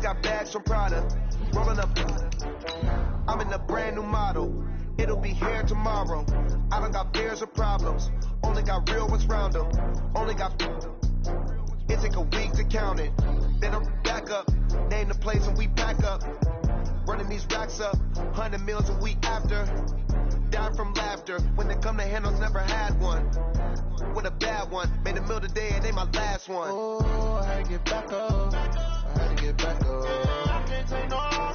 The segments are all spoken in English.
got bags from Prada. Rolling up. I'm in a brand new model. It'll be here tomorrow. I don't got fears or problems. Only got real ones round them. Only got. It take a week to count it. Then I'm back up. Name the place and we pack up. Running these racks up. 100 meals a week after. Die from laughter. When they come to handles, never had one. With a bad one. Made a meal today and ain't my last one. Oh, I had to get back up. I had to get back up. I can't take no.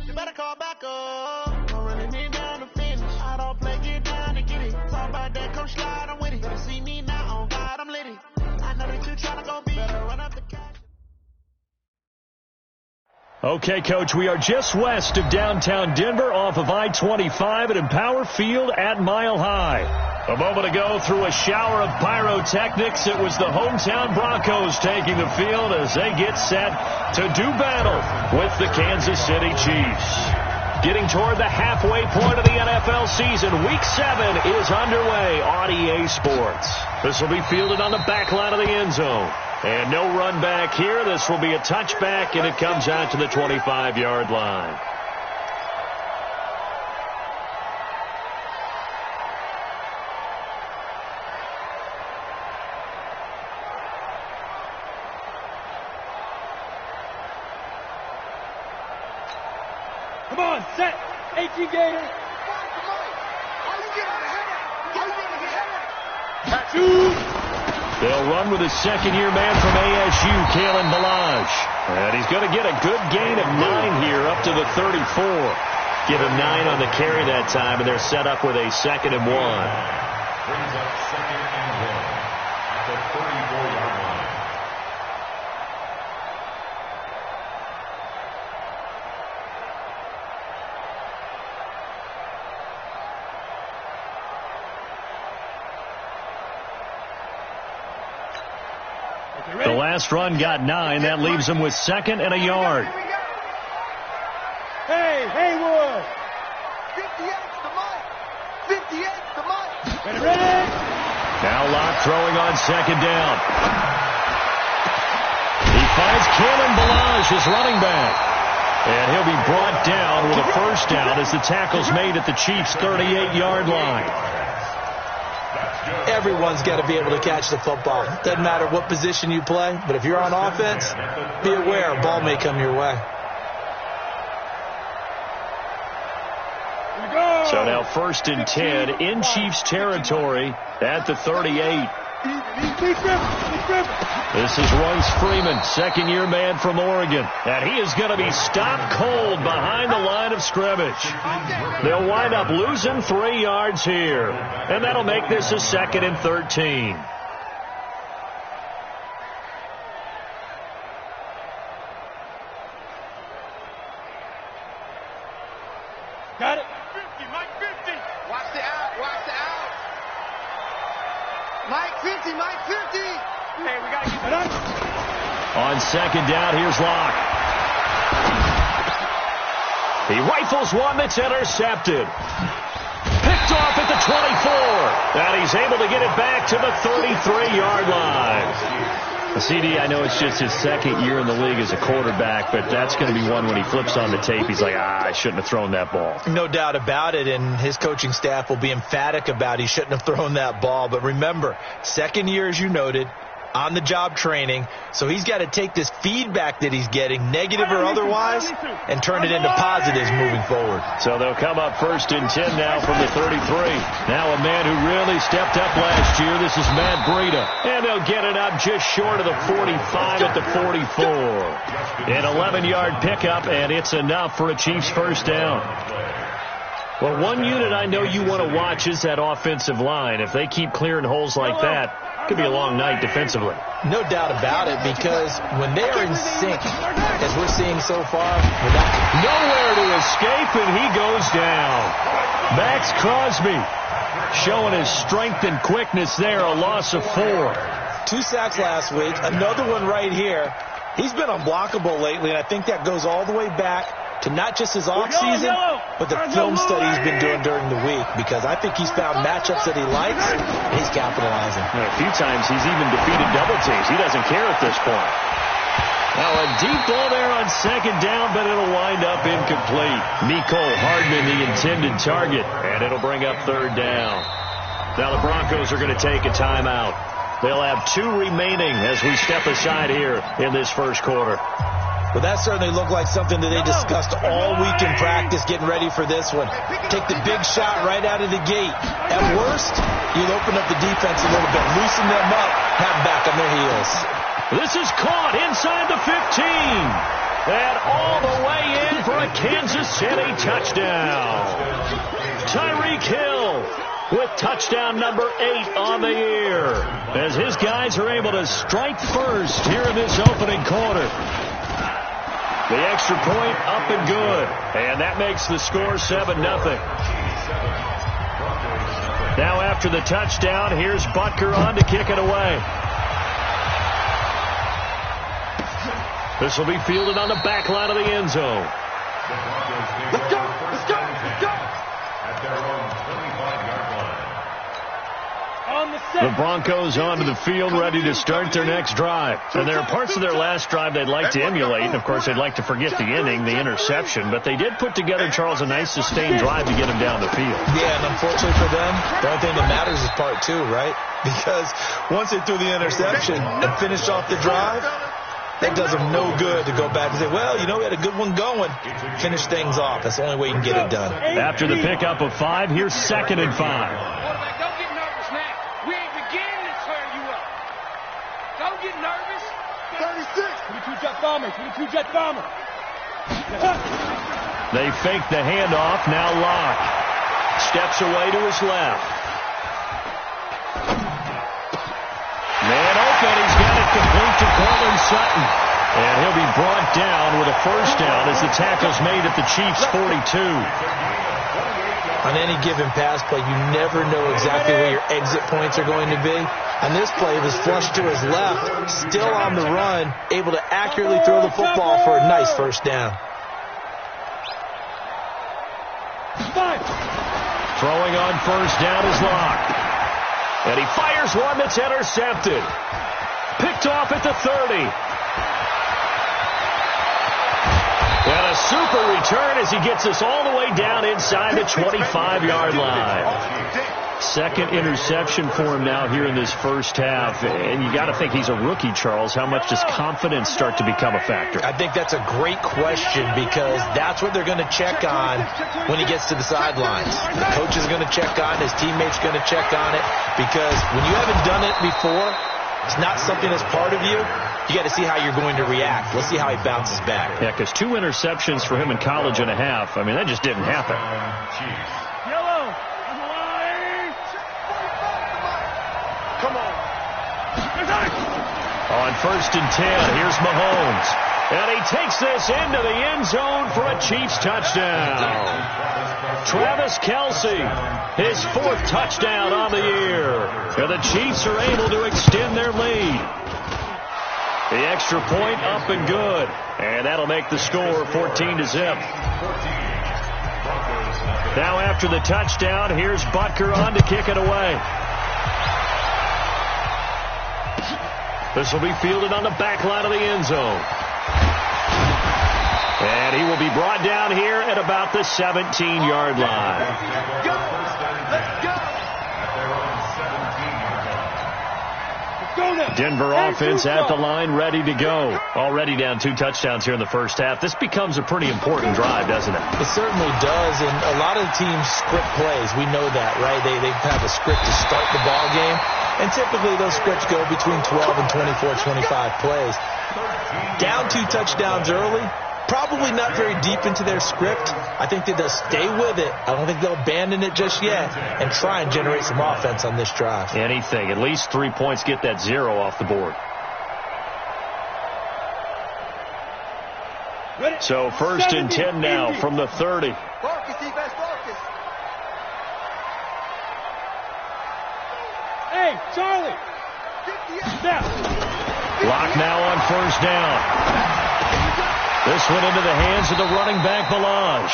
You better call back up. Don't really need down to finish. I don't play, get down to get it. Talk about that, come slide, I'm with it. Better see me now, on God, I'm litty. I know that you tryna go be. Better run up the cash. Okay, Coach, we are just west of downtown Denver off of I-25 at Empower Field at Mile High. A moment ago, through a shower of pyrotechnics, it was the hometown Broncos taking the field as they get set to do battle with the Kansas City Chiefs. Getting toward the halfway point of the NFL season, Week 7 is underway on EA Sports. This will be fielded on the back line of the end zone. And no run back here. This will be a touchback, and it comes out to the 25-yard line. Come on, set. H.E. Gator. They'll run with his second-year man from ASU, Kalen Ballage. And he's going to get a good gain of 9 here up to the 34. Give him 9 on the carry that time, and they're set up with a 2nd and 1. Brings up 2nd and 1 at the 34-yard line. The last run got 9. That leaves him with 2nd and a yard. Hey, Haywood. 58's the mic. 58's the mic. Ready? Now Locke throwing on 2nd down. He finds Kalen Ballage, his running back. And he'll be brought down with a first down as the tackle's made at the Chiefs' 38-yard line. Everyone's got to be able to catch the football. Doesn't matter what position you play, but if you're on offense, be aware a ball may come your way. So now 1st and 10 in Chiefs territory at the 38. This is Royce Freeman, second-year man from Oregon. And he is going to be stopped cold behind the line of scrimmage. They'll wind up losing 3 yards here. And that'll make this a 2nd and 13. Got it. 50, Mike 50. Watch the out, watch the out. Mike 50, Mike 50. Hey, we got to get it. On 2nd down, here's Locke. He rifles one that's intercepted. Picked off at the 24. And he's able to get it back to the 33-yard line. CD, I know it's just his 2nd year in the league as a quarterback, but that's going to be one when he flips on the tape, he's like, I shouldn't have thrown that ball. No doubt about it, and his coaching staff will be emphatic about he shouldn't have thrown that ball. But remember, 2nd year, as you noted, on-the-job training, so he's got to take this feedback that he's getting, negative or otherwise, and turn it into positives moving forward. So they'll come up 1st and 10 now from the 33. Now a man who really stepped up last year. This is Matt Breida. And they'll get it up just short of the 45 at the 44. An 11-yard pickup, and it's enough for a Chiefs first down. Well, one unit I know you want to watch is that offensive line. If they keep clearing holes like that, it could be a long night defensively. No doubt about it, because when they are in sync, as we're seeing so far, nowhere to escape, and he goes down. Max Crosby showing his strength and quickness there, a loss of 4. 2 sacks last week, another one right here. He's been unblockable lately, and I think that goes all the way back to not just his offseason, but the film study he's been doing during the week, because I think he's found matchups that he likes, and he's capitalizing. A few times he's even defeated double teams. He doesn't care at this point. Now a deep ball there on second down, but it'll wind up incomplete. Mecole Hardman, the intended target, and it'll bring up third down. Now the Broncos are going to take a timeout. They'll have 2 remaining as we step aside here in this first quarter. Well, that certainly looked like something that they discussed all week in practice, getting ready for this one. Take the big shot right out of the gate. At worst, you'll open up the defense a little bit, loosen them up, have them back on their heels. This is caught inside the 15. And all the way in for a Kansas City touchdown. Tyreek Hill with touchdown number 8 on the year, as his guys are able to strike first here in this opening quarter. The extra point up and good, and that makes the score 7-0. Now after the touchdown, here's Butker on to kick it away. This will be fielded on the back line of the end zone. Let's go, let's go, let's go. At their own 25-yard line. The Broncos onto the field, ready to start their next drive. And there are parts of their last drive they'd like to emulate. And, of course, they'd like to forget the inning, the interception. But they did put together, Charles, a nice sustained drive to get them down the field. Yeah, and unfortunately for them, the only thing that matters is part 2, right? Because once they threw the interception and finished off the drive, that does them no good to go back and say, well, you know, we had a good one going. Finish things off. That's the only way you can get it done. After the pickup of 5, here's 2nd and 5. Don't get nervous. 36. 22-jet bomber. 22-jet bomber. They fake the handoff. Now Locke steps away to his left. Man open. He's got it complete to Cortland Sutton. And he'll be brought down with a first down as the tackle's made at the Chiefs' 42. On any given pass play, you never know exactly where your exit points are going to be. On this play, it was flushed to his left, still on the run, able to accurately throw the football for a nice first down. Throwing on first down is Locke. And he fires one that's intercepted. Picked off at the 30. And a super return as he gets us all the way down inside the 25-yard line. 2nd interception for him now here in this first half. And you got to think he's a rookie, Charles. How much does confidence start to become a factor? I think that's a great question, because that's what they're going to check on when he gets to the sidelines. The coach is going to check on, his teammates going to check on it, because when you haven't done it before, it's not something that's part of you. You got to see how you're going to react. Let's see how he bounces back. Yeah, because 2 interceptions for him in college and a half. I mean, that just didn't happen. Yellow. Come on. On 1st and 10, here's Mahomes. And he takes this into the end zone for a Chiefs touchdown. Travis Kelce, his 4th touchdown on the year. And the Chiefs are able to extend their lead. The extra point up and good. And that'll make the score 14-0. Now after the touchdown, here's Butker on to kick it away. This will be fielded on the back line of the end zone. And he will be brought down here at about the 17-yard line. Let's go. Denver offense at the line, ready to go. Already down 2 touchdowns here in the first half. This becomes a pretty important drive, doesn't it? It certainly does, and a lot of the teams script plays. We know that, right? They have a script to start the ball game, and typically those scripts go between 12 and 24, 25 plays. Down 2 touchdowns early, probably not very deep into their script. I think that they'll stay with it. I don't think they'll abandon it just yet and try and generate some offense on this drive. Anything. At least 3 points, get that 0 off the board. So 1st and 10 now from the 30. Focus, defense, focus. Hey, Charlie. Step. Lock now on first down. This one into the hands of the running back, Melange.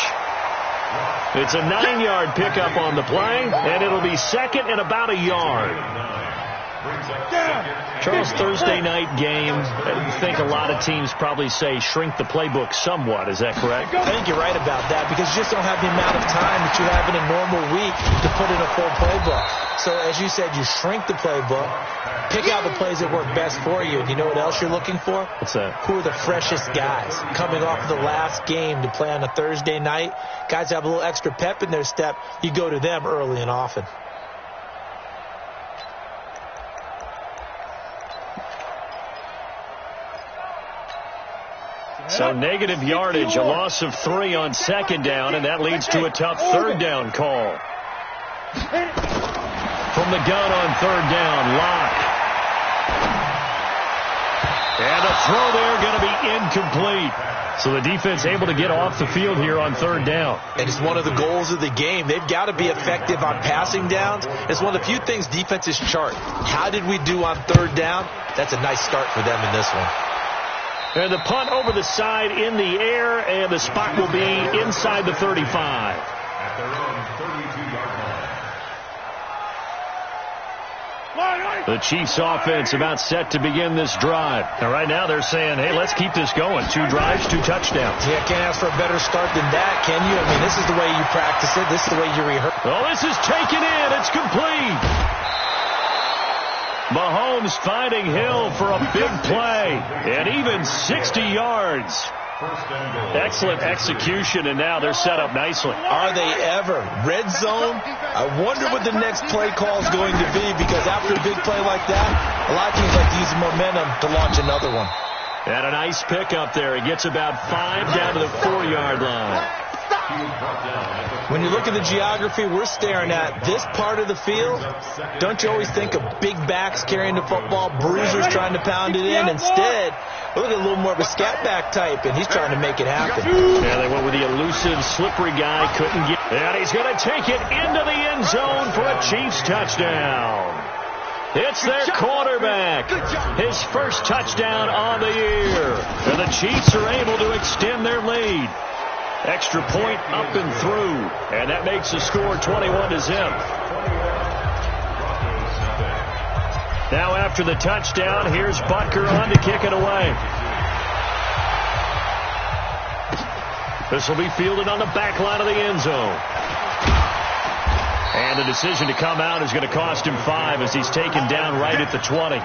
It's a 9-yard pickup on the play, and it'll be 2nd and about a yard. Charles, Thursday night game, I think a lot of teams probably say shrink the playbook somewhat. Is that correct? I think you're right about that because you just don't have the amount of time that you have in a normal week to put in a full playbook. So as you said, you shrink the playbook, pick out the plays that work best for you. And you know what else you're looking for? What's that? Who are the freshest guys coming off of the last game to play on a Thursday night? Guys have a little extra pep in their step. You go to them early and often. So negative yardage, a loss of 3 on second down, and that leads to a tough third down call. From the gun on third down, Locke. And a throw there going to be incomplete. So the defense able to get off the field here on third down. And it's one of the goals of the game. They've got to be effective on passing downs. It's one of the few things defenses chart. How did we do on third down? That's a nice start for them in this one. And the punt over the side in the air, and the spot will be inside the 35. At their own 32-yard line. The Chiefs offense about set to begin this drive. And right now they're saying, hey, let's keep this going. 2 drives, 2 touchdowns. Yeah, can't ask for a better start than that, can you? I mean, this is the way you practice it. This is the way you rehearse. Oh, this is taken in. It's complete. Mahomes finding Hill for a big play, and even 60 yards. Excellent execution, and now they're set up nicely. Are they ever? Red zone? I wonder what the next play call is going to be, because after a big play like that, a lot of teams like to use the momentum to launch another one. And a nice pickup there. He gets about 5 down to the 4-yard line. When you look at the geography we're staring at, this part of the field, don't you always think of big backs carrying the football, bruisers trying to pound it in? Instead, look at a little more of a scat back type, and he's trying to make it happen. Yeah, they went with the elusive, slippery guy, couldn't get. And he's going to take it into the end zone for a Chiefs touchdown. It's their quarterback. His first touchdown on the year. And the Chiefs are able to extend their lead. Extra point up and through. And that makes the score 21-0. Now after the touchdown, here's Butker on to kick it away. This will be fielded on the back line of the end zone. And the decision to come out is going to cost him 5 as he's taken down right at the 20.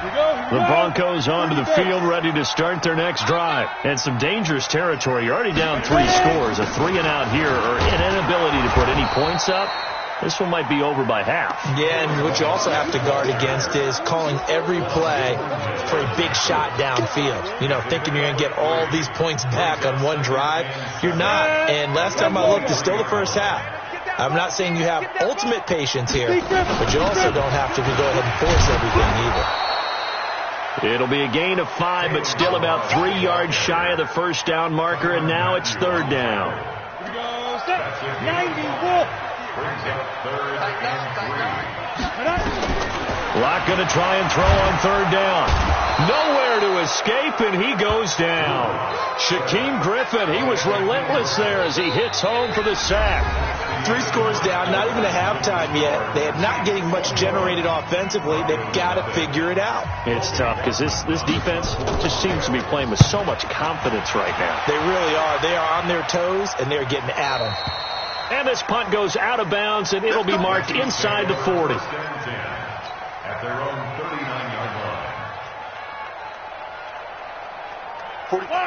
The Broncos onto the field, ready to start their next drive. And some dangerous territory. You're already down 3 scores. A 3-and-out here, or an inability to put any points up. This one might be over by half. Yeah, and what you also have to guard against is calling every play for a big shot downfield. You know, thinking you're going to get all these points back on one drive. You're not. And last time I looked, it's still the first half. I'm not saying you have ultimate patience here, but you also don't have to go ahead and force everything either. It'll be a gain of 5, but still about 3 yards shy of the first down marker, and now it's third down. Here we go, set, 94. Locke going to try and throw on third down. Nowhere to escape, and he goes down. Shaquem Griffin, he was relentless there as he hits home for the sack. 3 scores down, not even a halftime yet. They are not getting much generated offensively. They've got to figure it out. It's tough because this defense just seems to be playing with so much confidence right now. They really are. They are on their toes, and they're getting at them. And this punt goes out of bounds, and it'll be marked inside the 40. At their own 39-yard line.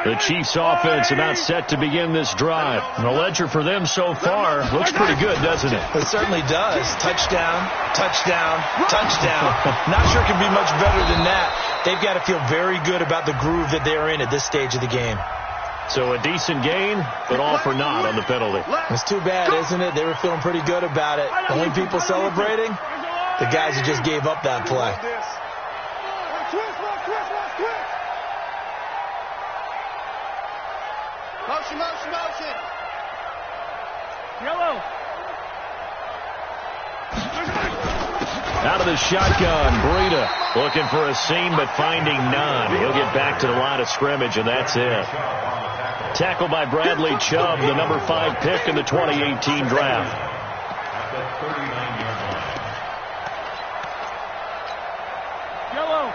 The Chiefs offense about set to begin this drive. And the ledger for them so far looks pretty good, doesn't it? It certainly does. Touchdown, touchdown, touchdown. Not sure it can be much better than that. They've got to feel very good about the groove that they're in at this stage of the game. So a decent gain, but all for naught on the penalty. It's too bad, isn't it? They were feeling pretty good about it. Only people celebrating, the guys who just gave up that play. Motion, motion, motion. Yellow. Out of the shotgun, Breida looking for a seam but finding none. He'll get back to the line of scrimmage, and that's it. Tackled by Bradley Chubb, the number 5 pick in the 2018 draft. the 39-yard line. Yellow.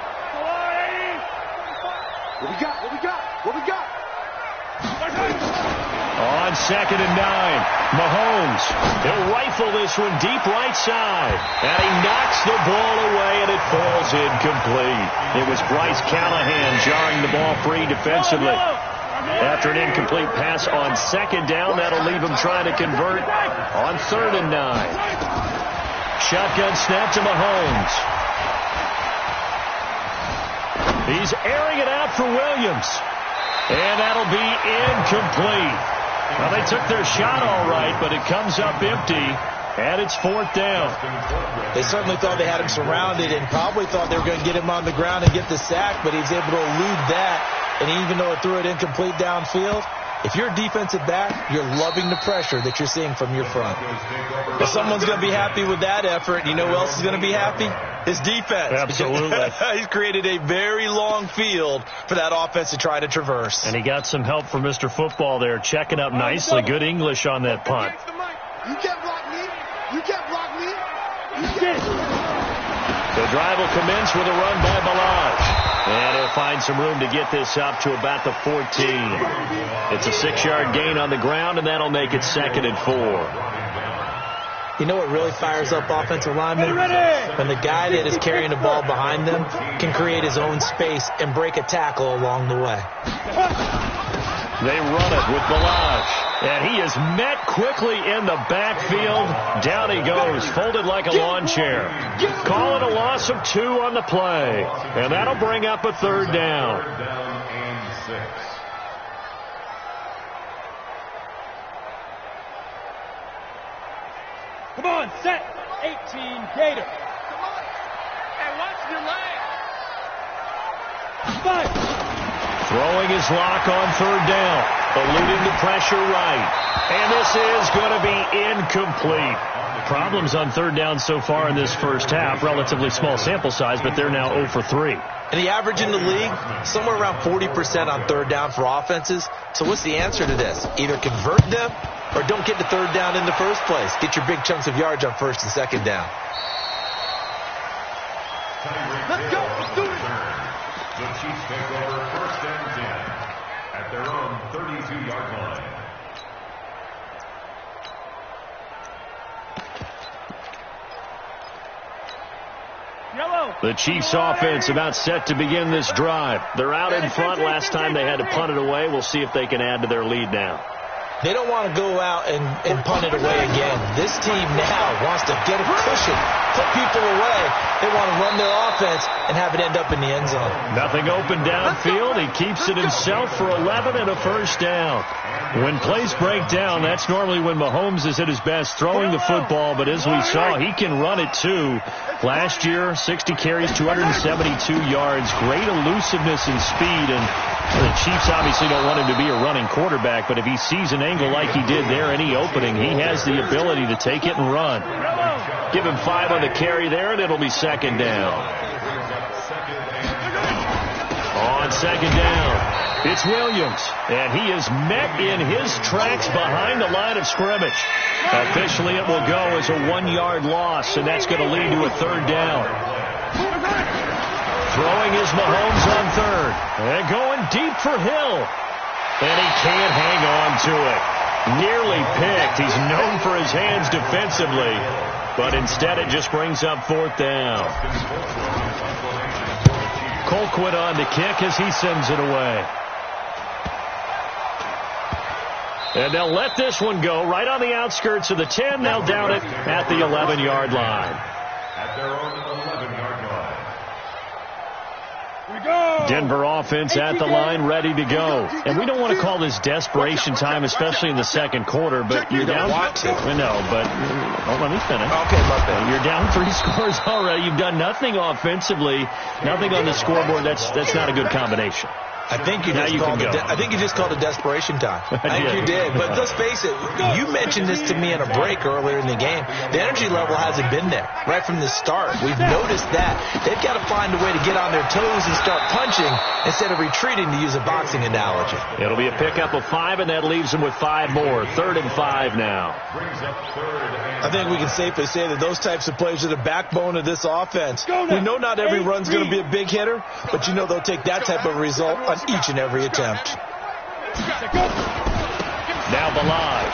What we got? What we got? What we got? On 2nd and 9, Mahomes. He'll rifle this one deep right side. And he knocks the ball away, and it falls incomplete. It was Bryce Callahan jarring the ball free defensively. After an incomplete pass on 2nd down, that'll leave him trying to convert on 3rd and 9. Shotgun snap to Mahomes. He's airing it out for Williams. And that'll be incomplete. Well, they took their shot all right, but it comes up empty, and it's 4th down. They certainly thought they had him surrounded and probably thought they were going to get him on the ground and get the sack, but he was able to elude that. And even though it threw it incomplete downfield, if you're a defensive back, you're loving the pressure that you're seeing from your front. If someone's going to be happy with that effort, you know who else is going to be happy? His defense. Absolutely. He's created a very long field for that offense to try to traverse. And he got some help from Mr. Football there, checking up nicely. Good English on that punt. You can't block me. You can't block me. You can't. The drive will commence with a run by Balaj. And he'll find some room to get this up to about the 14. It's a 6-yard gain on the ground, and that'll make it 2nd and 4. You know what really fires up offensive linemen? When the guy that is carrying the ball behind them can create his own space and break a tackle along the way. They run it with Balaj. And he is met quickly in the backfield. Down he goes, folded like a lawn chair. Call it a loss of 2 on the play. And that'll bring up a 3rd down. 3rd down and 6. Come on, set. 18, Gator. Hey, watch your leg. 5. Throwing his lock on 3rd down. Eluding the pressure right. And this is going to be incomplete. Problems on 3rd down so far in this first half. Relatively small sample size, but they're now 0 for 3. And the average in the league, somewhere around 40% on 3rd down for offenses. So what's the answer to this? Either convert them or don't get the 3rd down in the first place. Get your big chunks of yards on 1st and 2nd down. Let's go. Let's do it. The Chiefs take over 1st and 10 at their own 32-yard line. Yellow. The Chiefs offense about set to begin this drive. They're out in front. Last time they had to punt it away. We'll see if they can add to their lead now. They don't want to go out and punt it away again. This team now wants to get a cushion, put people away. They want to run their offense and have it end up in the end zone. Nothing open downfield. He keeps it himself for 11 and a 1st down. When plays break down, that's normally when Mahomes is at his best throwing the football. But as we saw, he can run it too. Last year, 60 carries, 272 yards. Great elusiveness and speed. And the Chiefs obviously don't want him to be a running quarterback, but if he sees an angle like he did there, any opening, he has the ability to take it and run. Give him 5 on the carry there, and it'll be 2nd down. On 2nd down, it's Williams, and he is met in his tracks behind the line of scrimmage. Officially, it will go as a 1-yard loss, and that's going to lead to a 3rd down. Throwing is Mahomes on 3rd. And going deep for Hill. And he can't hang on to it. Nearly picked. He's known for his hands defensively. But instead it just brings up 4th down. Colquitt on the kick as he sends it away. And they'll let this one go right on the outskirts of the 10. They'll down it at the 11-yard line. At their own 11-yard line. Denver offense at the line, ready to go. And we don't want to call this desperation time, especially in the 2nd quarter, but you're down. Want to. No, but let me finish. Okay, my bad. You're down 3 scores already. You've done nothing offensively, nothing on the scoreboard. That's not a good combination. I think you just called a desperation time. I think you did. But let's face it, you mentioned this to me in a break earlier in the game. The energy level hasn't been there right from the start. We've noticed that. They've got to find a way to get on their toes and start punching instead of retreating, to use a boxing analogy. It'll be a pickup of 5, and that leaves them with 5 more. 3rd and 5 now. I think we can safely say that those types of plays are the backbone of this offense. We know not every run's going to be a big hitter, but you know they'll take that type of result on each and every attempt. Now Balaj.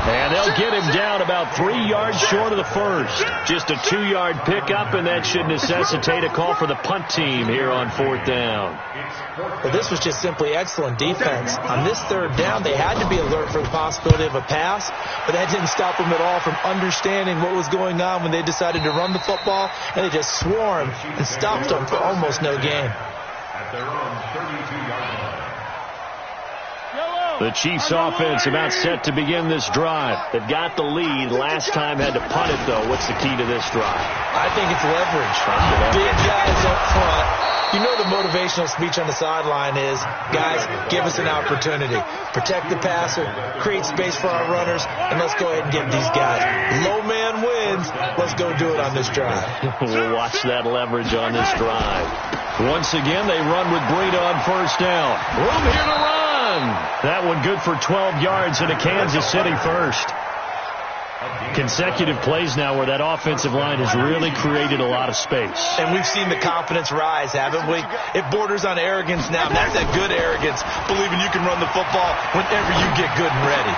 And they'll get him down about 3 yards short of the first. Just a 2-yard pickup, and that should necessitate a call for the punt team here on 4th down. Well, this was just simply excellent defense. On this 3rd down, they had to be alert for the possibility of a pass, but that didn't stop them at all from understanding what was going on when they decided to run the football, and they just swarmed and stopped them for almost no gain. At their own 32-yard line. The Chiefs offense about set to begin this drive. They've got the lead. Last time had to punt it, though. What's the key to this drive? I think it's leverage. Big guys up front. You know the motivational speech on the sideline is, guys, give us an opportunity. Protect the passer, create space for our runners, and let's go ahead and get these guys. Low man wins. Let's go do it on this drive. We'll watch that leverage on this drive. Once again, they run with Breida on 1st down. Room here to run. That one good for 12 yards and a Kansas City first. Consecutive plays now where that offensive line has really created a lot of space. And we've seen the confidence rise, haven't we? It borders on arrogance now. And that's a good arrogance, believing you can run the football whenever you get good and ready.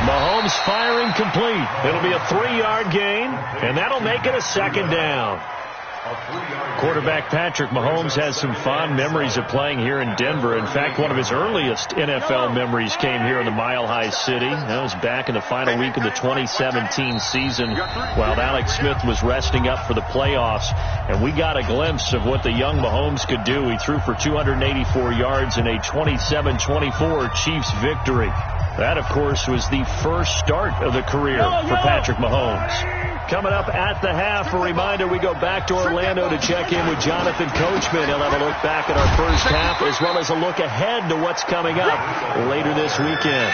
Mahomes firing complete. It'll be a 3-yard gain, and that'll make it a 2nd down. Quarterback Patrick Mahomes has some fond memories of playing here in Denver. In fact, one of his earliest NFL memories came here in the Mile High City. That was back in the final week of the 2017 season while Alex Smith was resting up for the playoffs. And we got a glimpse of what the young Mahomes could do. He threw for 284 yards in a 27-24 Chiefs victory. That, of course, was the first start of the career for Patrick Mahomes. Coming up at the half, a reminder, we go back to Orlando to check in with Jonathan Coachman. He'll have a look back at our first half as well as a look ahead to what's coming up later this weekend.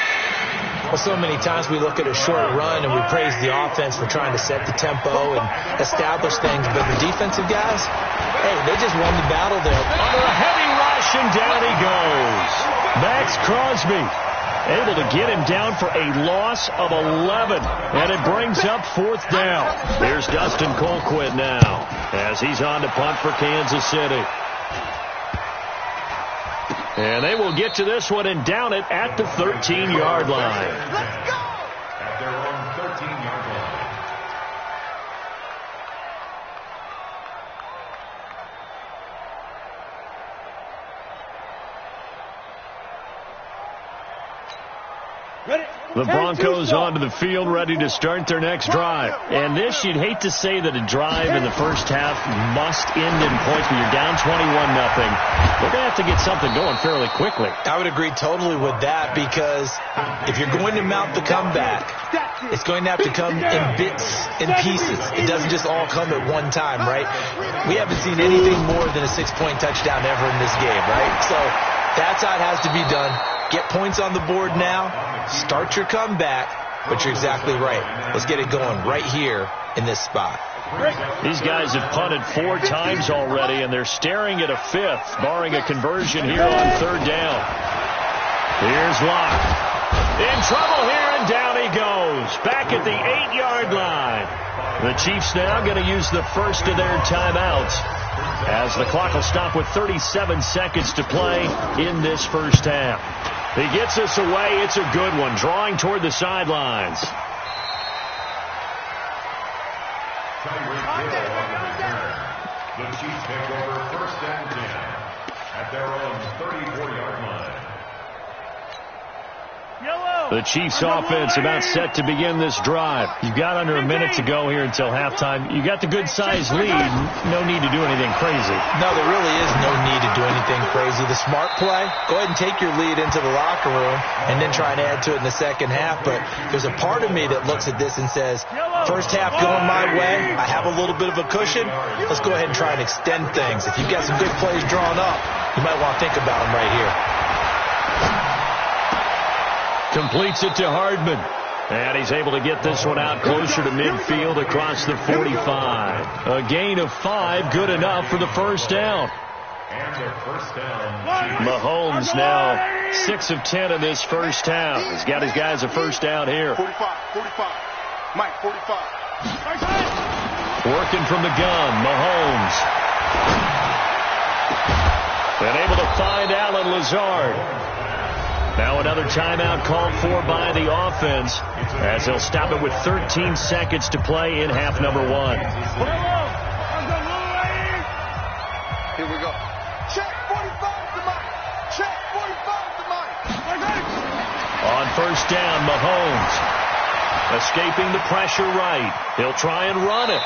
Well, so many times we look at a short run and we praise the offense for trying to set the tempo and establish things, but the defensive guys, hey, they just won the battle there. Under a heavy rush, and down he goes. Max Crosby able to get him down for a loss of 11, and it brings up 4th down. Here's Dustin Colquitt now as he's on to punt for Kansas City. And they will get to this one and down it at the 13-yard line. Let's go! At their own 13-yard line. The Broncos onto the field, ready to start their next drive. And this, you'd hate to say that a drive in the first half must end in points, but you're down 21-0. They're going to have to get something going fairly quickly. I would agree totally with that, because if you're going to mount the comeback, it's going to have to come in bits and pieces. It doesn't just all come at one time, right? We haven't seen anything more than a 6-point touchdown ever in this game, right? So that's how it has to be done. Get points on the board now. Start your comeback. But you're exactly right. Let's get it going right here in this spot. These guys have punted 4 times already, and they're staring at a 5th, barring a conversion here on 3rd down. Here's Locke. In trouble here, and down he goes. Back at the 8-yard line. The Chiefs now going to use the first of their timeouts, as the clock will stop with 37 seconds to play in this first half. He gets us away. It's a good one, drawing toward the sidelines. The Chiefs take over 1st and 10 at their own 34-yard line. The Chiefs offense about set to begin this drive. You've got under a minute to go here until halftime. You got the good-sized lead. No need to do anything crazy. No, there really is no need to do anything crazy. The smart play, go ahead and take your lead into the locker room and then try and add to it in the second half. But there's a part of me that looks at this and says, first half going my way, I have a little bit of a cushion. Let's go ahead and try and extend things. If you've got some good plays drawn up, you might want to think about them right here. Completes it to Hardman. And he's able to get this one out closer to midfield across the 45. A gain of 5, good enough for the first down. Mahomes now 6 of 10 in this first half. He's got his guys a first down here. 45. Mike, 45. Working from the gun, Mahomes. And able to find Allen Lazard. Now another timeout called for by the offense as they'll stop it with 13 seconds to play in half number 1. Here we go. Check 45 to Mike. Check 45 to Mike. On first down, Mahomes escaping the pressure right. He'll try and run it.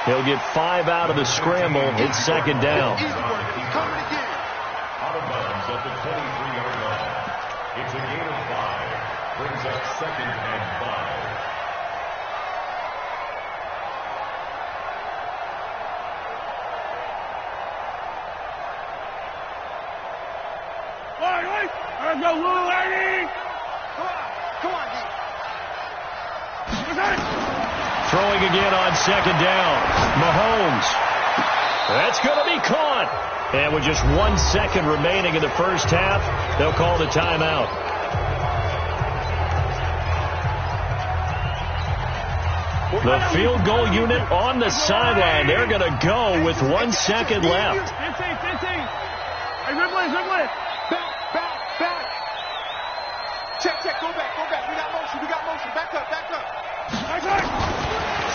He'll get 5 out of the scramble. It's second down. He's coming again. Out of bounds at the 23-yard line. It's a gain of 5. Brings up 2nd and 5. Come on, D. Throwing again on second down. Mahomes. That's going to be caught. And with just 1 second remaining in the first half, they'll call the timeout. The field goal unit on the sideline. They're going to go with 1 second left. Back. Check. Go back. We got motion. Back up.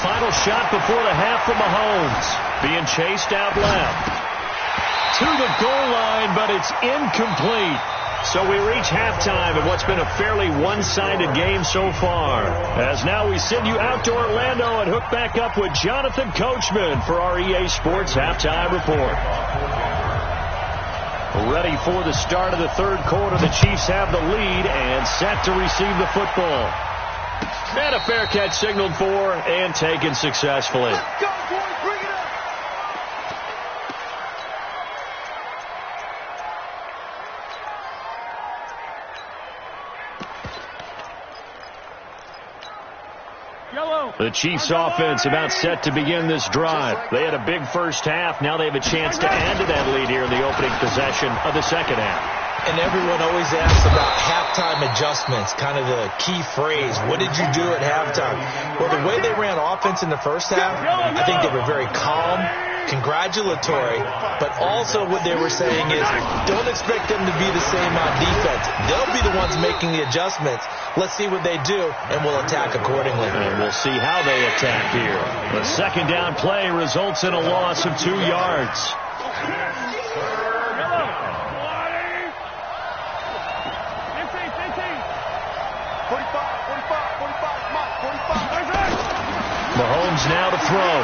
Final shot before the half from Mahomes. Being chased out left. To the goal line, but it's incomplete. So we reach halftime in what's been a fairly one-sided game so far. As now we send you out to Orlando and hook back up with Jonathan Coachman for our EA Sports Halftime Report. Ready for the start of the third quarter. The Chiefs have the lead and set to receive the football. And a fair catch signaled for and taken successfully. Let's go, boys. Bring it up. The Chiefs offense about set to begin this drive. They had a big first half. Now they have a chance to add to that lead here in the opening possession of the second half. And everyone always asks about halftime adjustments, kind of the key phrase. What did you do at halftime? Well, the way they ran offense in the first half, I think they were very calm, congratulatory, but also what they were saying is don't expect them to be the same on defense. They'll be the ones making the adjustments. Let's see what they do, and we'll attack accordingly. And we'll see how they attack here. The second down play results in a loss of 2 yards. Mahomes now to throw.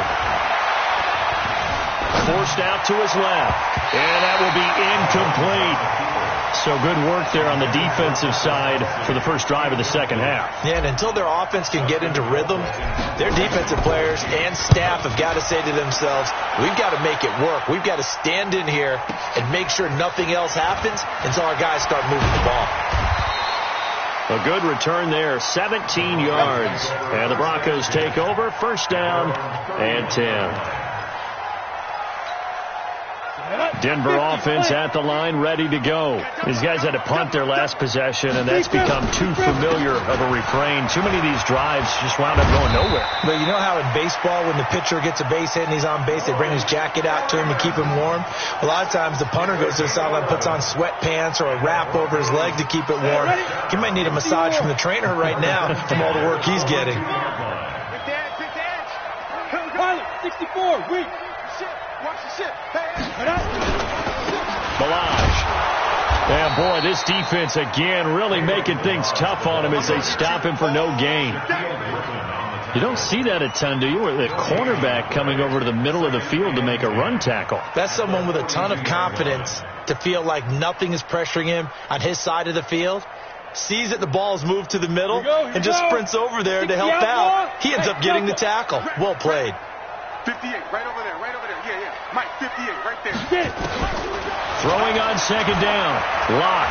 Forced out to his left. And that will be incomplete. So good work there on the defensive side for the first drive of the second half. Yeah, and until their offense can get into rhythm, their defensive players and staff have got to say to themselves, we've got to make it work. We've got to stand in here and make sure nothing else happens until our guys start moving the ball. A good return there, 17 yards. And the Broncos take over, first down and 10. Denver offense at the line, ready to go. These guys had to punt their last possession, and that's become too familiar of a refrain. Too many of these drives just wound up going nowhere. But you know how in baseball, when the pitcher gets a base hit and he's on base, they bring his jacket out to him to keep him warm? A lot of times the punter goes to the sideline, puts on sweatpants or a wrap over his leg to keep it warm. He might need a massage from the trainer right now from all the work he's getting. Pilot, 64, weak. Watch the shit. Balaj And boy, this defense again really making things tough on him as they stop him for no gain. You don't see that a ton, do you? Where the cornerback coming over to the middle of the field to make a run tackle. That's someone with a ton of confidence to feel like nothing is pressuring him on his side of the field. Sees that the ball is moved to the middle and just sprints over there to help out. He ends up getting the tackle. Well played. 58, right over there, right over there. Yeah, yeah. Mike, 58, right there. Throwing on second down. Lock.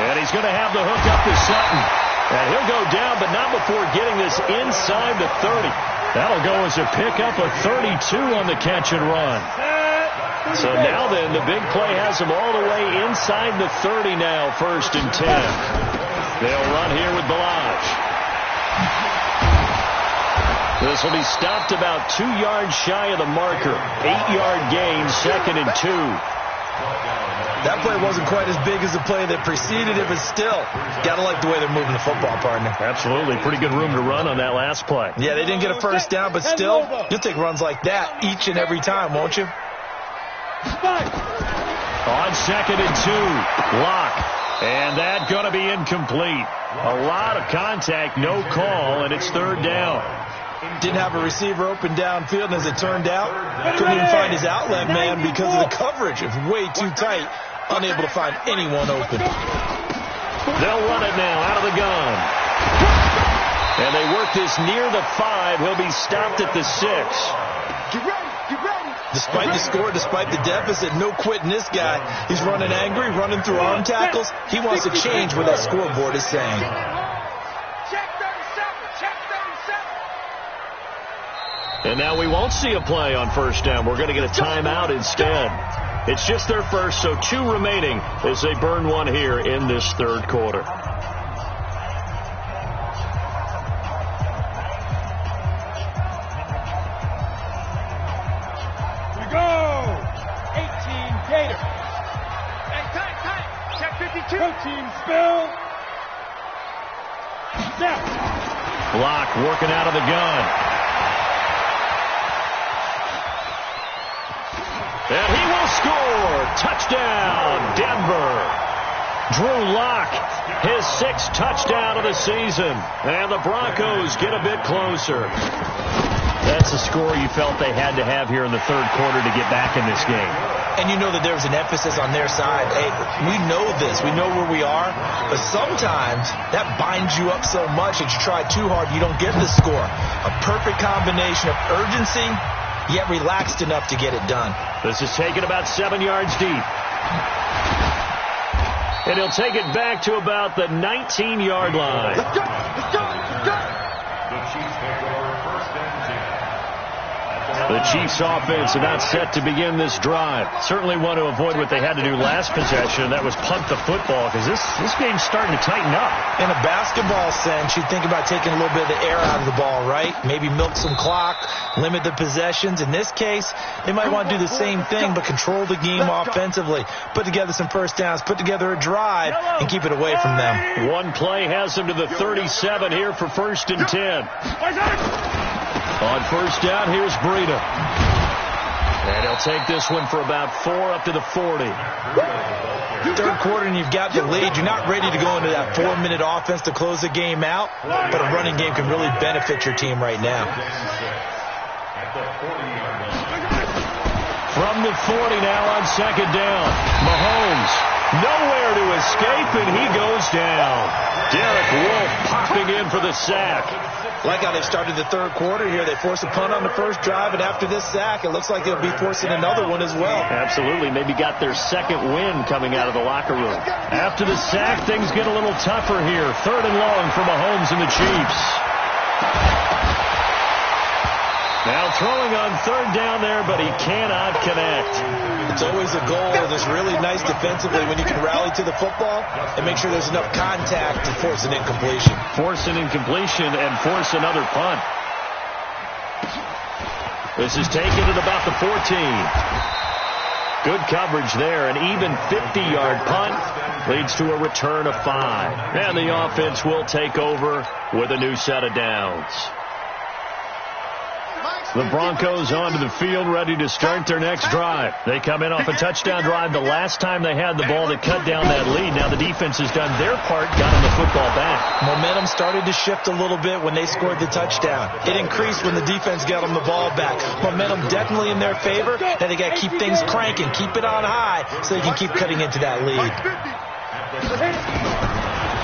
And he's going to have the hook up to Sutton. And he'll go down, but not before getting this inside the 30. That'll go as a pickup of 32 on the catch and run. So now then, the big play has him all the way inside the 30 now, 1st and 10. They'll run here with Balaj. This will be stopped about 2 yards shy of the marker. 8-yard gain, 2nd and 2. That play wasn't quite as big as the play that preceded it, but still, got to like the way they're moving the football, partner. Absolutely. Pretty good room to run on that last play. Yeah, they didn't get a first down, but still, you'll take runs like that each and every time, won't you? On 2nd and 2, Lock. And that's going to be incomplete. A lot of contact, no call, and it's 3rd down. Didn't have a receiver open downfield, and as it turned out, couldn't even find his outlet man because of the coverage. It was way too tight, unable to find anyone open. They'll run it now out of the gun. And they work this near the 5. He'll be stopped at the 6. Get ready, get ready. Despite the score, despite the deficit, no quitting this guy. He's running angry, running through arm tackles. He wants to change what that scoreboard is saying. And now we won't see a play on 1st down. We're going to get a timeout instead. It's just their first, so 2 remaining as they burn one here in this 3rd quarter. We go! 18 Gator. Hey, time. Check 52. Protein spill. Snap. Block working out of the gun. And he will score. Touchdown, Denver. Drew Lock, his 6th touchdown of the season. And the Broncos get a bit closer. That's the score you felt they had to have here in the 3rd quarter to get back in this game. And you know that there's an emphasis on their side. Hey, we know this. We know where we are. But sometimes that binds you up so much that you try too hard, you don't get the score. A perfect combination of urgency, yet relaxed enough to get it done. This is taken about 7 yards deep. And he'll take it back to about the 19-yard line. Let's go, let's go, let's go. The Chiefs take over 1st and 10. The Chiefs offense are not set to begin this drive. Certainly want to avoid what they had to do last possession. That was punt the football because this game's starting to tighten up. In a basketball sense, you think about taking a little bit of the air out of the ball, right? Maybe milk some clock, limit the possessions. In this case, they might want to do the same thing but control the game offensively. Put together some first downs, put together a drive, and keep it away from them. One play has them to the 37 here for 1st and 10. On 1st down, here's Breida. And he'll take this one for about 4 up to the 40. 3rd quarter and you've got the lead. You're not ready to go into that 4-minute offense to close the game out, but a running game can really benefit your team right now. From the 40 now on 2nd down. Mahomes nowhere to escape, and he goes down. Derek Wolfe popping in for the sack. Like how they started the 3rd quarter here. They forced a punt on the first drive, and after this sack, it looks like they'll be forcing another one as well. Absolutely. Maybe got their 2nd win coming out of the locker room. After the sack, things get a little tougher here. 3rd and long for Mahomes and the Chiefs. Now throwing on 3rd down there, but he cannot connect. It's always a goal that's really nice defensively when you can rally to the football and make sure there's enough contact to force an incompletion. Force an incompletion and force another punt. This is taken at about the 14. Good coverage there. An even 50-yard punt leads to a return of 5. And the offense will take over with a new set of downs. Mike, The Broncos onto the field, ready to start their next drive. They come in off a touchdown drive the last time they had the ball that cut down that lead. Now the defense has done their part, gotten the football back. Momentum started to shift a little bit when they scored the touchdown. It increased when the defense got them the ball back. Momentum definitely in their favor. Now they got to keep things cranking, keep it on high so they can keep cutting into that lead.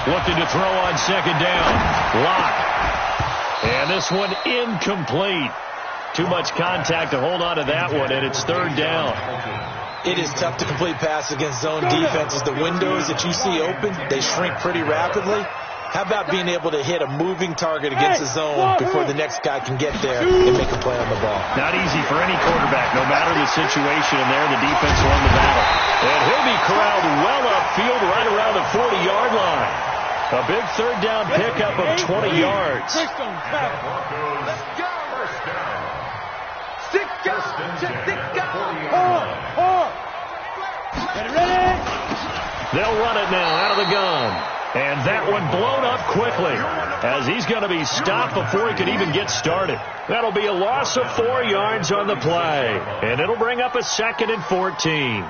Looking to throw on second down. Lock. And this one incomplete. Too much contact to hold on to that one, and it's third down. It is tough to complete passes against zone defenses. The windows that you see open, they shrink pretty rapidly. How about being able to hit a moving target against the zone before the next guy can get there and make a play on the ball? Not easy for any quarterback, no matter the situation in there. The defense won the battle. And he'll be corralled well upfield right around the 40-yard line. A big third down pickup of 20 yards. Let's go. Stick down. They'll run it now out of the gun. And that one blown up quickly as he's going to be stopped before he could even get started. That'll be a loss of 4 yards on the play. And it'll bring up a 2nd and 14.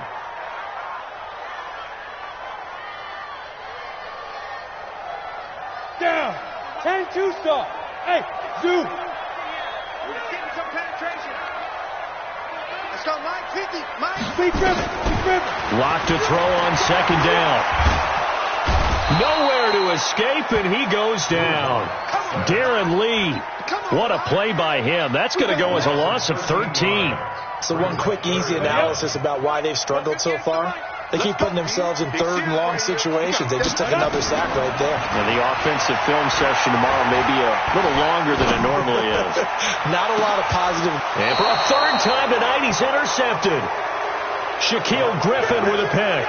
Down. 10-2 stop. Hey, zoom. Let's get some penetration. Let's go, Mike 50. Mike. Speed driven. Lock to throw on second down. Nowhere to escape, and he goes down. Darren Lee. What a play by him. That's going to go as a loss of 13. So one quick, easy analysis about why they've struggled so far. They keep putting themselves in third and long situations. They just took another sack right there. And the offensive film session tomorrow may be a little longer than it normally is. Not a lot of positive. And for a third time tonight, he's intercepted. Shaquille Griffin with a pick.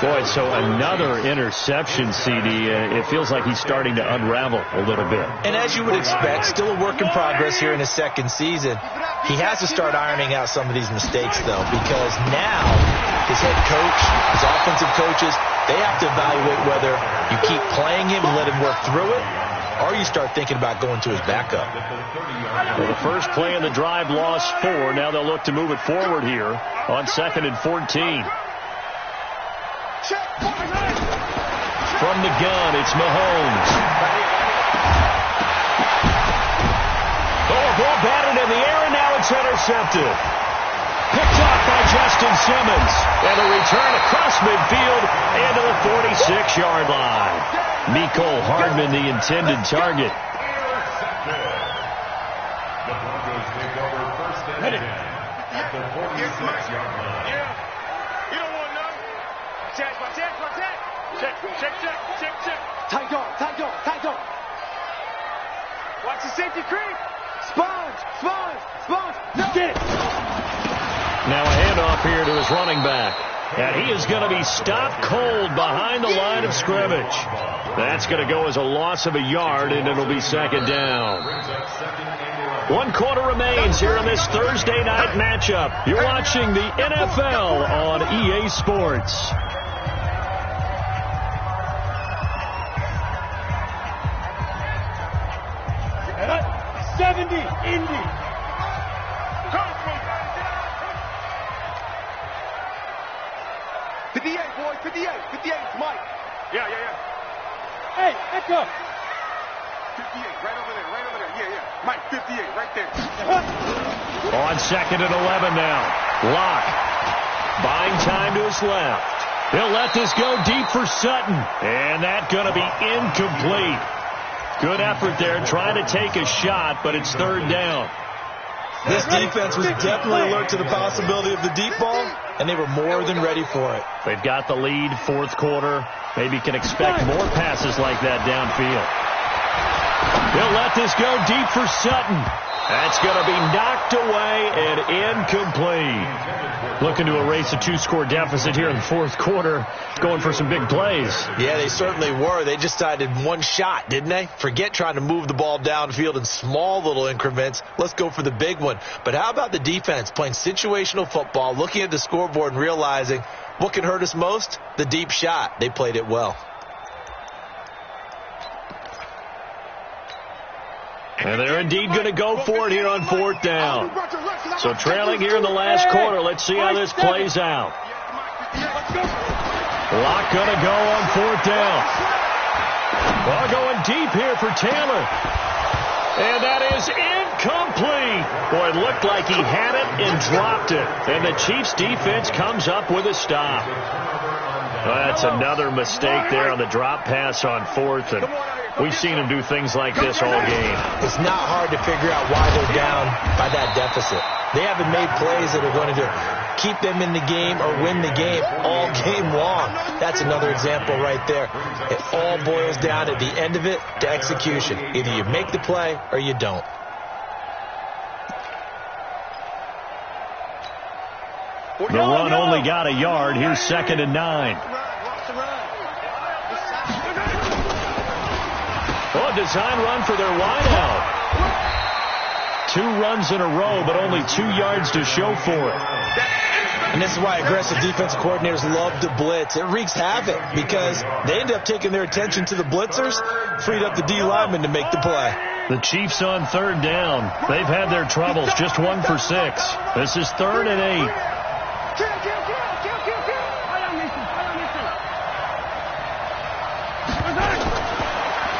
Boy, so another interception, CD. It feels like he's starting to unravel a little bit. And as you would expect, still a work in progress here in his second season. He has to start ironing out some of these mistakes, though, because now his head coach, his offensive coaches, they have to evaluate whether you keep playing him and let him work through it, or you start thinking about going to his backup. Well, the first play in the drive lost 4. Now they'll look to move it forward here on 2nd and 14. From the gun, it's Mahomes. Oh, ball batted in the air, and now it's intercepted. Picked off by Justin Simmons. And a return across midfield and to the 46-yard line. Mecole Hardman, the intended target. The Broncos take over first and 10 at the 46-yard line. Yeah. You don't want none. Check. Tight dog. Watch the safety creep. Sponge. Get it. Now a handoff here to his running back. And he is going to be stopped cold behind the line of scrimmage. That's going to go as a loss of a yard, and it'll be second down. 1 quarter remains here in this Thursday night matchup. You're watching the NFL on EA Sports. And 70, Indy. 58, boy. 58, Mike. Yeah. Hey, echo. 58, right over there. Yeah. Mike, 58, right there. On 2nd and 11 now. Lock. Buying time to his left. He'll let this go deep for Sutton. And that's going to be incomplete. Good effort there trying to take a shot, but it's third down. This defense was definitely alert to the possibility of the deep ball, and they were more than ready for it. They've got the lead, 4th quarter. Maybe can expect more passes like that downfield. He'll let this go deep for Sutton. That's going to be knocked away and incomplete. Looking to erase a 2-score deficit here in the 4th quarter. Going for some big plays. Yeah, they certainly were. They just decided one shot, didn't they? Forget trying to move the ball downfield in small little increments. Let's go for the big one. But how about the defense playing situational football, looking at the scoreboard and realizing what can hurt us most? The deep shot. They played it well. And they're indeed going to go for it here on 4th down. So trailing here in the last quarter. Let's see how this plays out. Lock going to go on 4th down. Ball going deep here for Taylor. And that is incomplete. Boy, it looked like he had it and dropped it. And the Chiefs defense comes up with a stop. Well, that's another mistake there on the drop pass on 4th. And we've seen him do things like this all game. It's not hard to figure out why they're down by that deficit. They haven't made plays that are going to keep them in the game or win the game all game long. That's another example right there. It all boils down at the end of it to execution. Either you make the play or you don't. The run only got a yard. Here's 2nd and 9. Oh, a design run for their wideout. 2 runs in a row, but only 2 yards to show for it. And this is why aggressive defensive coordinators love to blitz. It wreaks havoc because they end up taking their attention to the blitzers, freed up the D lineman to make the play. The Chiefs on 3rd down. They've had their troubles, just 1 for 6. This is 3rd and 8.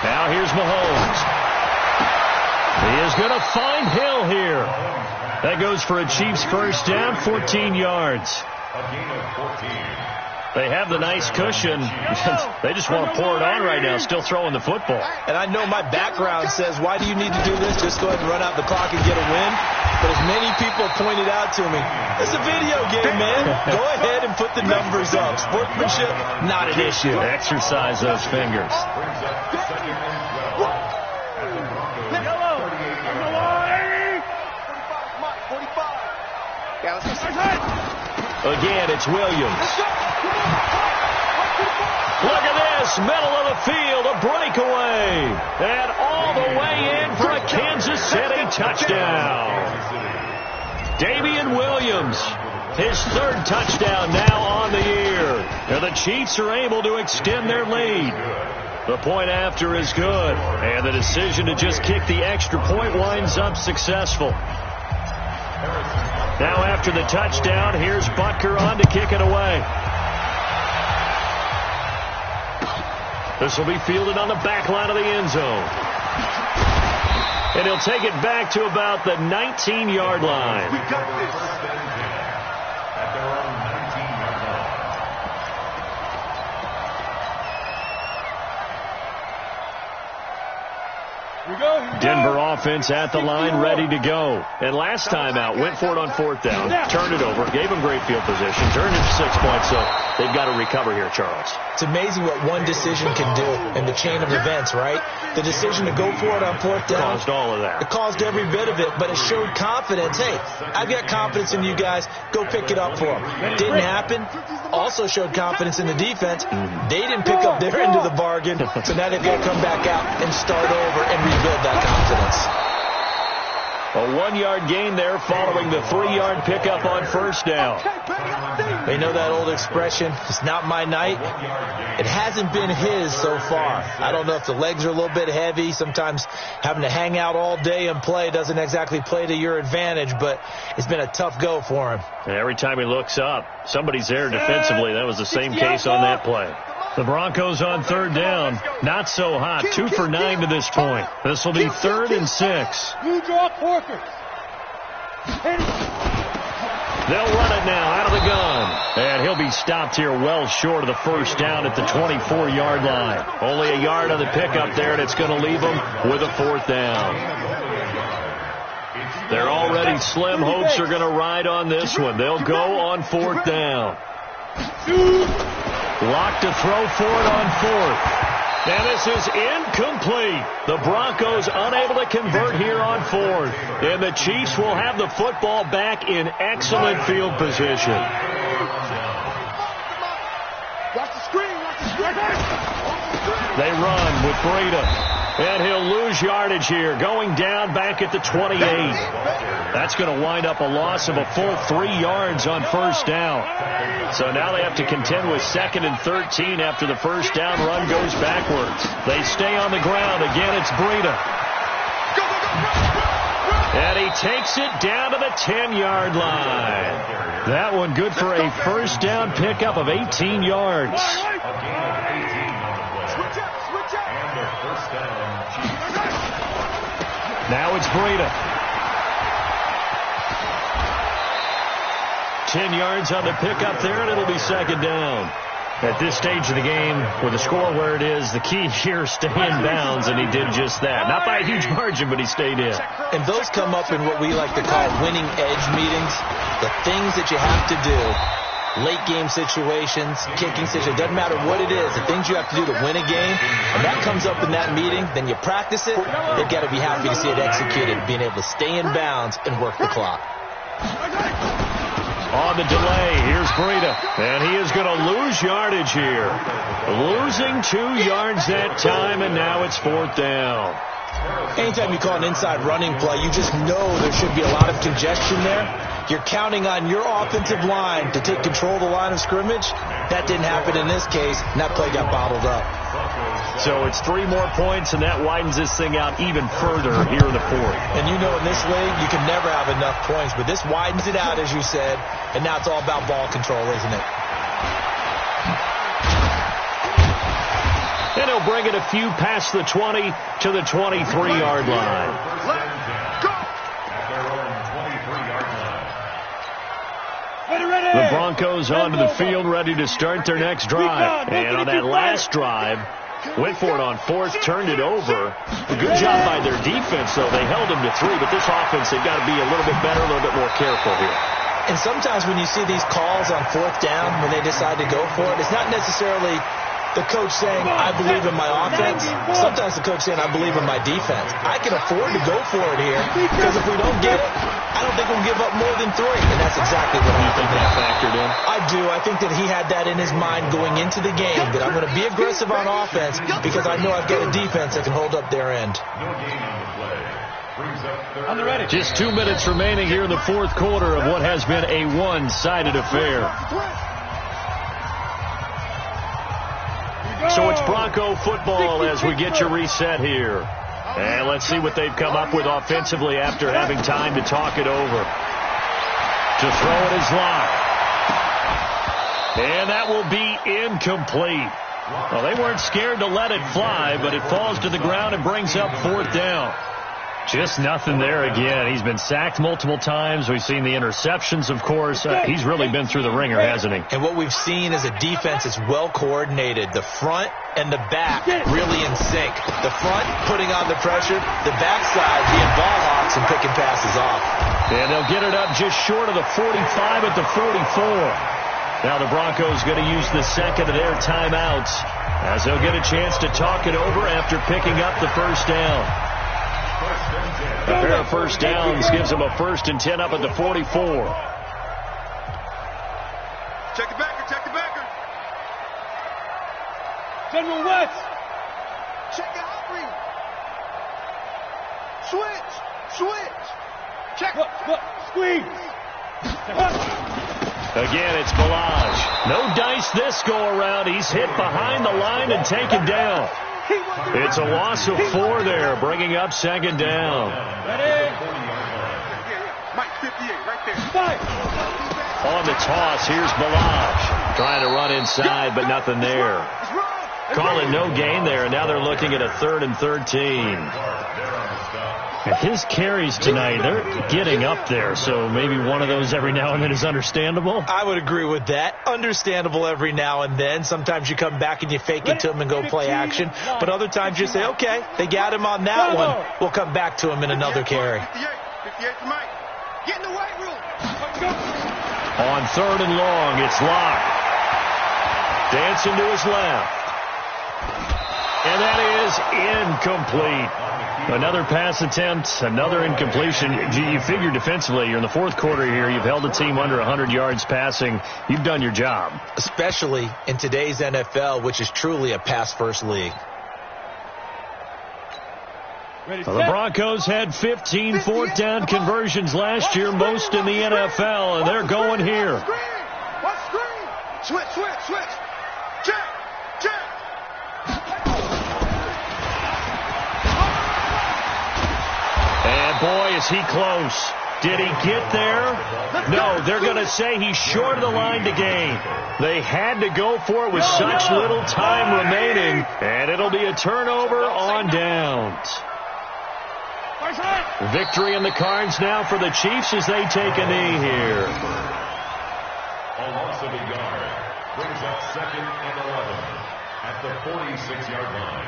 Now here's Mahomes. He is going to find Hill here. That goes for a Chiefs first down, 14 yards. They have the nice cushion. They just want to pour it on right now, still throwing the football. And I know my background says, why do you need to do this? Just go ahead and run out the clock and get a win. But as many people pointed out to me, it's a video game, man. Go ahead and put the numbers up. Sportsmanship, not an issue. Exercise those fingers. Again, it's Williams. Look at this, middle of the field, a breakaway. And all the way in for a Kansas City touchdown. Damian Williams, his 3rd touchdown now on the year. And the Chiefs are able to extend their lead. The point after is good. And the decision to just kick the extra point winds up successful. Now after the touchdown, here's Butker on to kick it away. This will be fielded on the back line of the end zone. And he'll take it back to about the 19-yard line. We got this. At their own 19-yard line. Denver offense at the line, ready to go. And last time out, went for it on 4th down, turned it over, gave them great field position, turned it to 6 points, so they've got to recover here, Charles. It's amazing what one decision can do in the chain of events, right? The decision to go for it on 4th down. Caused all of that. It caused every bit of it, but it showed confidence. Hey, I've got confidence in you guys. Go pick it up for them. Didn't happen. Also showed confidence in the defense. They didn't pick up their end of the bargain, so now they've got to come back out and start over and rebuild that confidence. A 1-yard gain there following the 3-yard pickup on 1st down. They know that old expression, it's not my night. It hasn't been his so far. I don't know if the legs are a little bit heavy. Sometimes having to hang out all day and play doesn't exactly play to your advantage, but it's been a tough go for him. And every time he looks up, somebody's there defensively. That was the same case on that play. The Broncos on 3rd down. Not so hot. 2 for 9 to this point. This will be 3rd and 6. You draw Porker. They'll run it now out of the gun. And he'll be stopped here well short of the first down at the 24-yard line. Only a yard on the pickup there, and it's going to leave them with a 4th down. Their already slim hopes are going to ride on this one. They'll go on 4th down. Locked to throw for it on 4th. And this is incomplete. The Broncos unable to convert here on 4th. And the Chiefs will have the football back in excellent field position. They run with Breida. And he'll lose yardage here, going down back at the 28. That's going to wind up a loss of a full 3 yards on 1st down. So now they have to contend with 2nd and 13 after the first down run goes backwards. They stay on the ground. Again, it's Breida. And he takes it down to the 10-yard line. That one good for a first down pickup of 18 yards. Now it's Breida. 10 yards on the pickup there, and it'll be second down. At this stage of the game, with the score where it is, the key here is stay in bounds, and he did just that. Not by a huge margin, but he stayed in. And those come up in what we like to call winning edge meetings. The things that you have to do, late game situations, kicking situations, doesn't matter what it is, the things you have to do to win a game, and that comes up in that meeting, then you practice it, they've got to be happy to see it executed, being able to stay in bounds and work the clock. On the delay, here's Breida, and he is going to lose yardage here. Losing 2 yards that time, and now it's fourth down. Anytime you call an inside running play, you just know there should be a lot of congestion there. You're counting on your offensive line to take control of the line of scrimmage. That didn't happen in this case, and that play got bottled up. So it's 3 more points, and that widens this thing out even further here in the fourth. And you know in this league, you can never have enough points, but this widens it out, as you said, and now it's all about ball control, isn't it? And he'll bring it a few past the 20 to the 23-yard line. The Broncos onto the field, ready to start their next drive. And on that last drive, went for it on fourth, turned it over. A good job by their defense, though. They held them to 3, but this offense, they've got to be a little bit better, a little bit more careful here. And sometimes when you see these calls on fourth down, when they decide to go for it, it's not necessarily the coach saying, I believe in my offense. Sometimes the coach saying, I believe in my defense. I can afford to go for it here because if we don't get it, I don't think we'll give up more than 3. And that's exactly what I think that factored in. I do. I think that he had that in his mind going into the game, that I'm going to be aggressive on offense because I know I've got a defense that can hold up their end. Just 2 minutes remaining here in the fourth quarter of what has been a one-sided affair. So it's Bronco football as we get you reset here. And let's see what they've come up with offensively after having time to talk it over. To throw it is Locke. And that will be incomplete. Well, they weren't scared to let it fly, but it falls to the ground and brings up fourth down. Just nothing there again. He's been sacked multiple times. We've seen the interceptions, of course. He's really been through the ringer, hasn't he? And what we've seen is a defense that's well coordinated. The front and the back really in sync. The front putting on the pressure. The backside being ball hawks and picking passes off. And they'll get it up just short of the 45 at the 44. Now the Broncos going to use the second of their timeouts as they'll get a chance to talk it over after picking up the first down. A pair of first downs gives them a 1st and 10 up at the 44. Check the backer, check the backer. General West. Check the out read. Switch. Check. Squeeze. Again, it's Balaj. No dice this go-around. He's hit behind the line and taken down. It's a loss of 4 there, bringing up second down. Mike, 58, right there. On the toss, here's Balaj. Trying to run inside, but nothing there. Calling no gain there, and now they're looking at a 3rd and 13. His carries tonight, they're getting up there, so maybe one of those every now and then is understandable. I would agree with that. Understandable every now and then. Sometimes you come back and you fake it to him and go play action. But other times you say, okay, they got him on that one. We'll come back to him in another carry. 58 for Mike. Get in the white room. On 3rd and long, it's Locke. Dancing to his left. And that is incomplete. Another pass attempt, another incompletion. You figure defensively, you're in the fourth quarter here. You've held a team under 100 yards passing. You've done your job. Especially in today's NFL, which is truly a pass-first league. Well, the Broncos had 15 fourth down conversions last year, most in the NFL, and they're going here. What screen? Switch. Check. boy, is he close. Did he get there? No, they're going to say he's short of the line to gain. They had to go for it with such little time remaining, and it'll be a turnover on downs. Victory in the cards now for the Chiefs as they take a knee here. A loss of a yard brings up 2nd and 11 at the 46-yard line.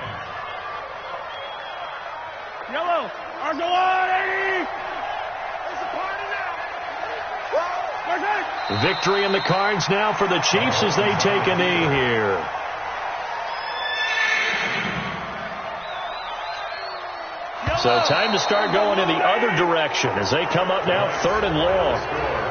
Yellow, RZO 80. Victory in the cards now for the Chiefs as they take a knee here. So time to start going in the other direction as they come up now 3rd and long.